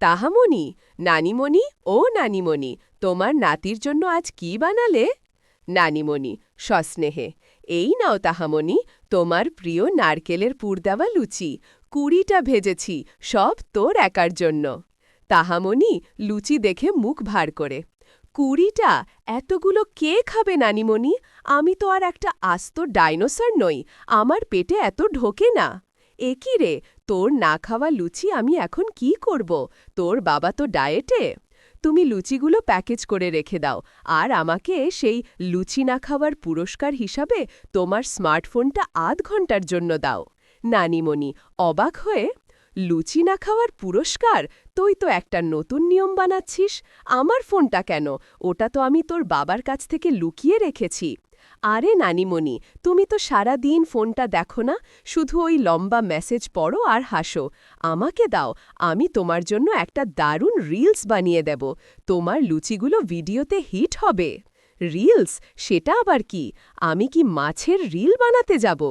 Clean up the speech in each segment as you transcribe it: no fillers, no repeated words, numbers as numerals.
তাহামণি, নানিমণি ও নানিমণি, তোমার নাতির জন্য আজ কি বানালে? নানিমণি সস্নেহে, এই নাও তাহামণি, তোমার প্রিয় নারকেলের পুর দেওয়া লুচি, ২০টা ভেজেছি, সব তোর একার জন্য। তাহামণি লুচি দেখে মুখ ভার করে, ২০টা? এতগুলো কে খাবে নানিমণি? আমি তো আর একটা আস্ত ডাইনোসর নই, আমার পেটে এত ঢোকে না। এ কি রে, তোর না খাওয়া লুচি আমি এখন কি করব? তোর বাবা তো ডায়েটে। তুমি লুচিগুলো প্যাকেজ করে রেখে দাও, আর আমাকে সেই লুচি না খাওয়ার পুরস্কার হিসাবে তোমার স্মার্টফোনটা আধ ঘন্টার জন্য দাও। নানিমণি অবাক হয়ে, লুচি না খাওয়ার পুরস্কার? তুই তো একটা নতুন নিয়ম বানাচ্ছিস। আমার ফোনটা কেন? ওটা তো আমি তোর বাবার কাছ থেকে লুকিয়ে রেখেছি। আরে নানিমণি, তুমি তো সারা দিন ফোনটা দেখো না, শুধু ওই লম্বা মেসেজ পড়ো আর হাসো। আমাকে দাও, আমি তোমার জন্য একটা দারুণ রিলস বানিয়ে দেব। তোমার লুচিগুলো ভিডিওতে হিট হবে। রিলস? সেটা আবার কি? আমি কি মাছের রিল বানাতে যাব?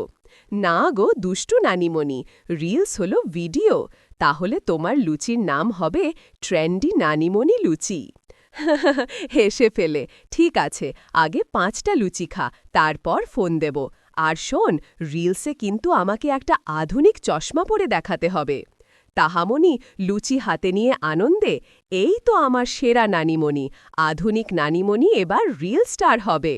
না গো দুষ্টু নানিমণি, রিলস হলো ভিডিও। তাহলে তোমার লুচির নাম হবে ট্রেন্ডি নানিমণি লুচি। হেসে ফেলে, ঠিক আছে, আগে ৫টা লুচি খা, তারপর ফোন দেব। আর শোন, রিলসে কিন্তু আমাকে একটা আধুনিক চশমা পরে দেখাতে হবে। তাহামণি লুচি হাতে নিয়ে আনন্দে, এই তো আমার সেরা নানিমণি, আধুনিক নানিমণি এবার রিল স্টার হবে।